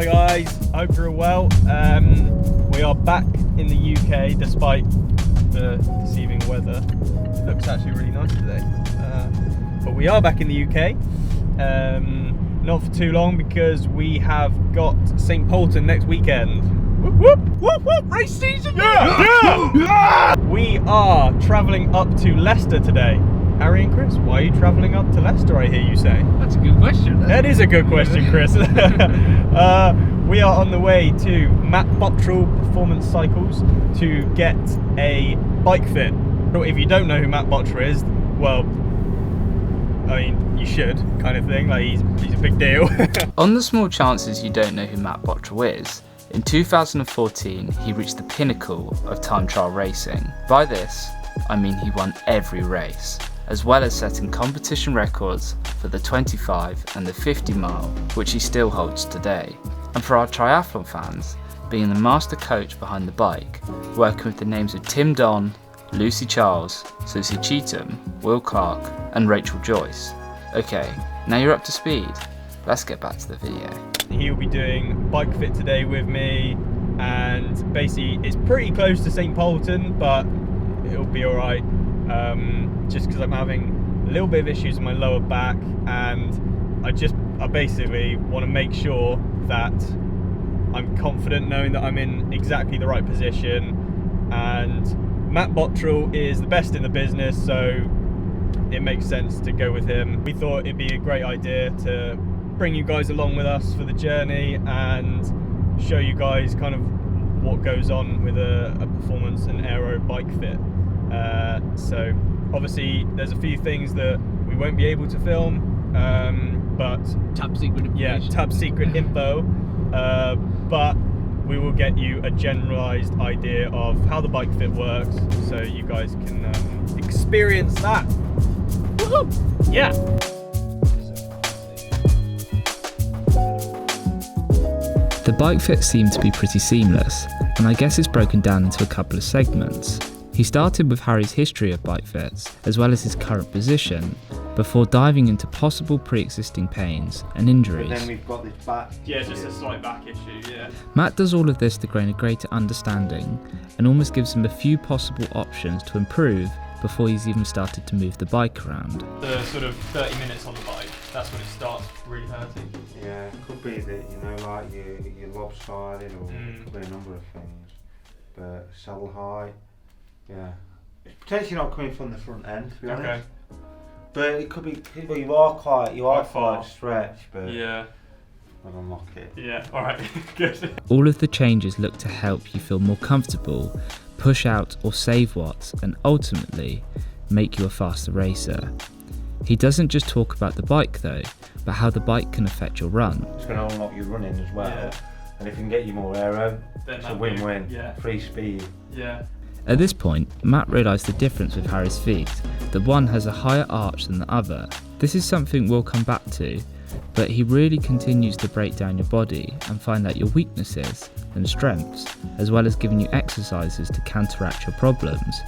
Hi guys, hope you're well. We are back in the UK despite the deceiving weather. It looks actually really nice today. But we are back in the UK. Not for too long because we have got St. Polten next weekend. Whoop whoop! Whoop whoop! Race season! Yeah! We are travelling up to Leicester today. Harry and Chris, why are you travelling up to Leicester, I hear you say? That's a good question. That is a good question, Chris. We are on the way to Matt Bottrill Performance Cycles to get a bike fit. If you don't know who Matt Bottrill is, well, I mean, you should, kind of thing. Like, he's a big deal. On the small chances you don't know who Matt Bottrill is, in 2014 he reached the pinnacle of time trial racing. By this, I mean he won every race, as well as setting competition records for the 25 and the 50 mile, which he still holds today. And for our triathlon fans, being the master coach behind the bike, working with the names of Tim Don, Lucy Charles, Susie Cheetham, Will Clark and Rachel Joyce. Okay, now you're up to speed, let's get back to the video. He'll be doing bike fit today with me, and basically it's pretty close to St. Polten, but it'll be alright. Just because I'm having a little bit of issues with my lower back, and I basically want to make sure that I'm confident knowing that I'm in exactly the right position. And Matt Bottrill is the best in the business, so it makes sense to go with him. We thought it'd be a great idea to bring you guys along with us for the journey and show you guys kind of what goes on with a performance and aero bike fit. So obviously there's a few things that we won't be able to film, but Top secret information. Yeah, top secret info, but we will get you a generalized idea of how the bike fit works, so you guys can experience that. Woohoo! Yeah. The bike fit seemed to be pretty seamless, and I guess it's broken down into a couple of segments. He started with Harry's history of bike fits, as well as his current position, before diving into possible pre-existing pains and injuries. And then we've got this back. Yeah, just a slight back issue, yeah. Matt does all of this to gain a greater understanding, and almost gives him a few possible options to improve before he's even started to move the bike around. The sort of 30 minutes on the bike, that's when it starts really hurting. Yeah, it could be that, like you're lopsided, or it could be a number of things. But saddle height, yeah. It's potentially not coming from the front end, to be honest. But it could be, well, you are quite stretched, but yeah. I'll unlock it. Yeah, alright, good. All of the changes look to help you feel more comfortable, push out or save watts, and ultimately make you a faster racer. He doesn't just talk about the bike though, but how the bike can affect your run. It's going to unlock your running as well. Yeah. And if you can get you more aero, Then it's a win-win. Yeah. Free speed. Yeah. At this point, Matt realised the difference with Harry's feet, that one has a higher arch than the other. This is something we'll come back to, but he really continues to break down your body and find out your weaknesses and strengths, as well as giving you exercises to counteract your problems.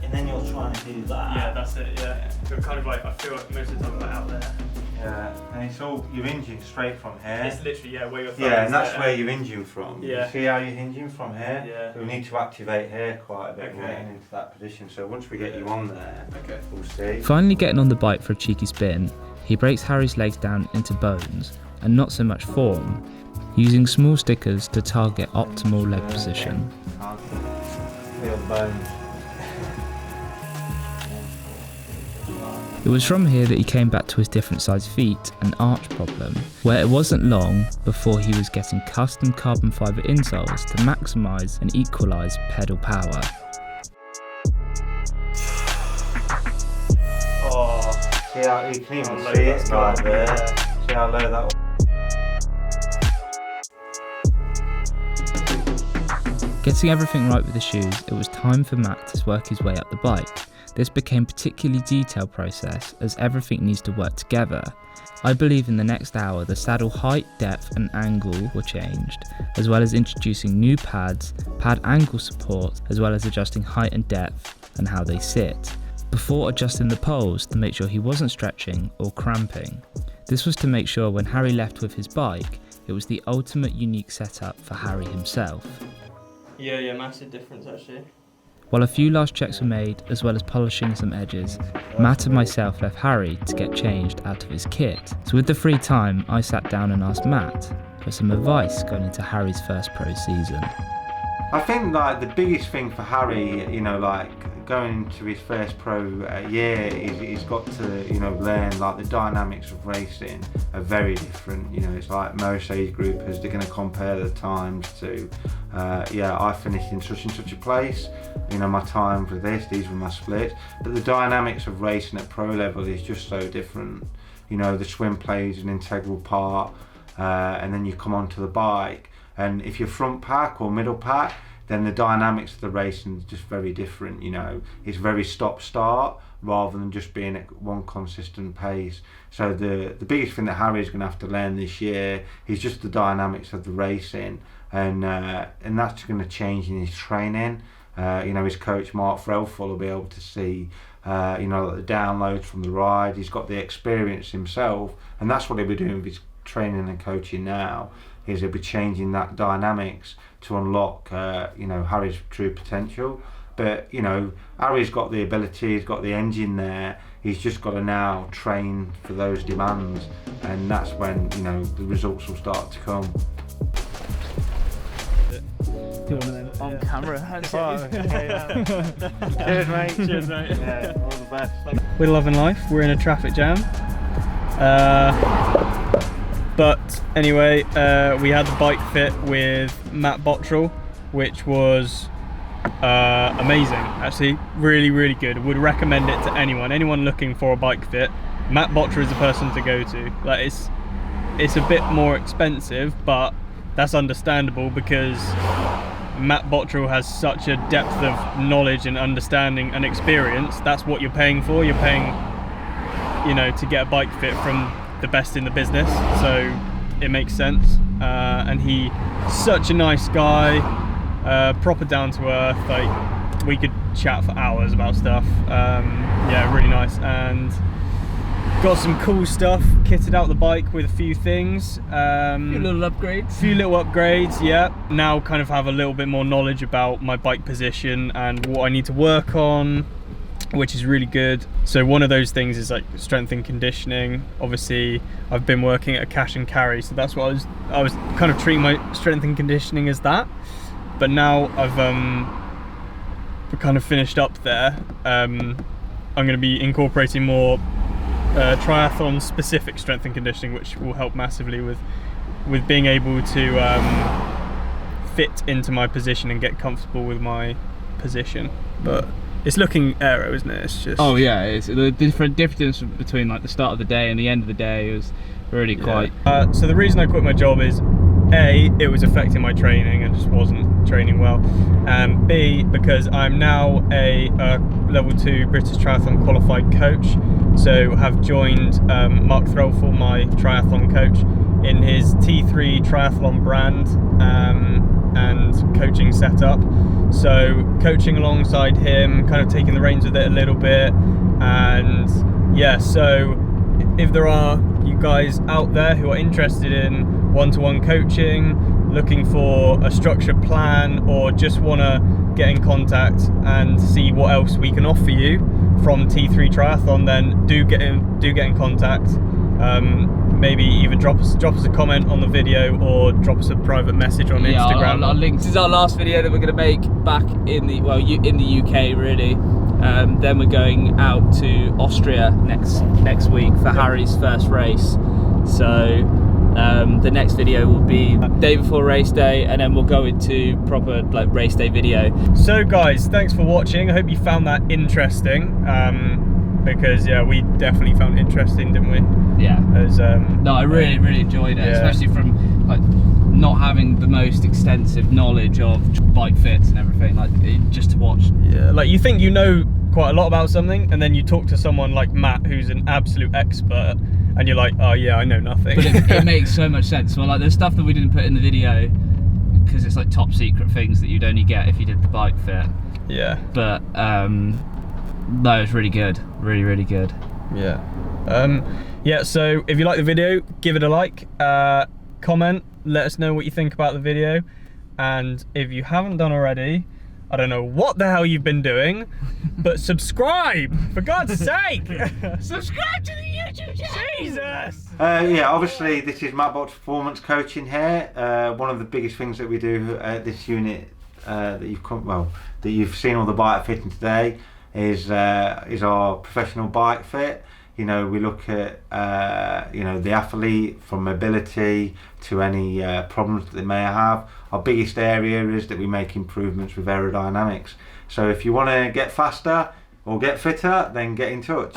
And then you're trying to do that. Yeah, that's it, yeah. So kind of like, I feel like most of the time I'm out there. Yeah, and it's all, you're hinging straight from here. It's literally, yeah, where your thumb Yeah, is and that's there. where you're hinging from. Yeah. You see how you're hinging from here? Yeah. So we need to activate here quite a bit, Okay. getting into that position. So once we get you on there, Okay. we'll see. Finally getting on the bike for a cheeky spin, he breaks Harry's legs down into bones, and not so much form, using small stickers to target optimal leg position. Feel bones. It was from here that he came back to his different sized feet and arch problem, where it wasn't long before he was getting custom carbon fibre insoles to maximise and equalise pedal power. Oh, See how you can even low see that's it right gone. there. Yeah. See how low that was. Getting everything right with the shoes, it was time for Matt to work his way up the bike. This became a particularly detailed process as everything needs to work together. I believe in the next hour the saddle height, depth and angle were changed, as well as introducing new pads, pad angle support, as well as adjusting height and depth and how they sit, before adjusting the poles to make sure he wasn't stretching or cramping. This was to make sure when Harry left with his bike, it was the ultimate unique setup for Harry himself. Yeah, massive difference actually. While a few last checks were made, as well as polishing some edges, Matt and myself left Harry to get changed out of his kit. So with the free time, I sat down and asked Matt for some advice going into Harry's first pro season. I think like the biggest thing for Harry, you know, like going into his first pro year, he's got to, you know, learn like the dynamics of racing are very different. You know, it's like most age groupers, they're going to compare the times to, I finished in such and such a place, you know, my time for this, these were my splits. But the dynamics of racing at pro level is just so different. You know, the swim plays an integral part, and then you come onto the bike. And if you're front pack or middle pack, then the dynamics of the racing is just very different. You know, it's very stop-start rather than just being at one consistent pace. So the biggest thing that Harry's going to have to learn this year is just the dynamics of the racing, and that's going to change in his training. You know, his coach Matt Bottrill will be able to see, you know, the downloads from the ride. He's got the experience himself, and that's what he'll be doing with his training and coaching now. Is he'll be changing that dynamics to unlock, you know, Harry's true potential. But, you know, Harry's got the ability, he's got the engine there. He's just got to now train for those demands, and that's when, you know, the results will start to come. On camera. Cheers, mate. Cheers, mate. Yeah, all the best. We're loving life. We're in a traffic jam. But anyway, we had the bike fit with Matt Bottrill, which was amazing. Actually, really, really good. Would recommend it to anyone looking for a bike fit. Matt Bottrill is the person to go to. Like, it's a bit more expensive, but that's understandable because Matt Bottrill has such a depth of knowledge and understanding and experience. That's what you're paying for. You're paying, you know, to get a bike fit from the best in the business, so it makes sense. And he's such a nice guy, proper down to earth. Like, we could chat for hours about stuff. Yeah, really nice, and got some cool stuff kitted out the bike with a few things. Few little upgrades. Yeah. Now kind of have a little bit more knowledge about my bike position and what I need to work on, which is really good. So one of those things is like strength and conditioning. Obviously, I've been working at a cash and carry, so that's what I was kind of treating my strength and conditioning as that. But now I've kind of finished up there. I'm going to be incorporating more triathlon specific strength and conditioning, which will help massively with being able to fit into my position and get comfortable with my position. But it's looking aero, isn't it? It's just... Oh yeah, it's the difference between like the start of the day and the end of the day is really quite... So the reason I quit my job is A, it was affecting my training and just wasn't training well, and B, because I'm now a level 2 British Triathlon qualified coach, so have joined Mark Threlfall, my triathlon coach, in his T3 triathlon brand and coaching setup. So coaching alongside him, kind of taking the reins with it a little bit. And yeah, so if there are you guys out there who are interested in one-to-one coaching, looking for a structured plan, or just want to get in contact and see what else we can offer you from T3 Triathlon, then do get in contact. Maybe even drop us a comment on the video, or drop us a private message on Instagram. Our links. This is our last video that we're going to make back in the UK, really. Then we're going out to Austria next week for Harry's first race. So the next video will be day before race day, and then we'll go into proper like race day video. So guys, thanks for watching. I hope you found that interesting. Because yeah, we definitely found it interesting, didn't we? Yeah. No, I really enjoyed it, especially from like not having the most extensive knowledge of bike fits and everything, like just to watch. Yeah, like you think you know quite a lot about something, and then you talk to someone like Matt, who's an absolute expert, and you're like, oh yeah, I know nothing. But it makes so much sense. Well, like there's stuff that we didn't put in the video because it's like top secret things that you'd only get if you did the bike fit. Yeah. But no, it's really good. Really good. Yeah. Yeah, so if you like the video, give it a like, comment, let us know what you think about the video, and if you haven't done already, I don't know what the hell you've been doing, but subscribe, for God's sake! Subscribe to the YouTube channel! Jesus! Yeah, obviously this is Matt Bottrill Performance Coaching here. One of the biggest things that we do at this unit that you've seen all the bike fitting today is our professional bike fit. You know, we look at the athlete from mobility to any problems that they may have. Our biggest area is that we make improvements with aerodynamics. So if you want to get faster or get fitter, then get in touch.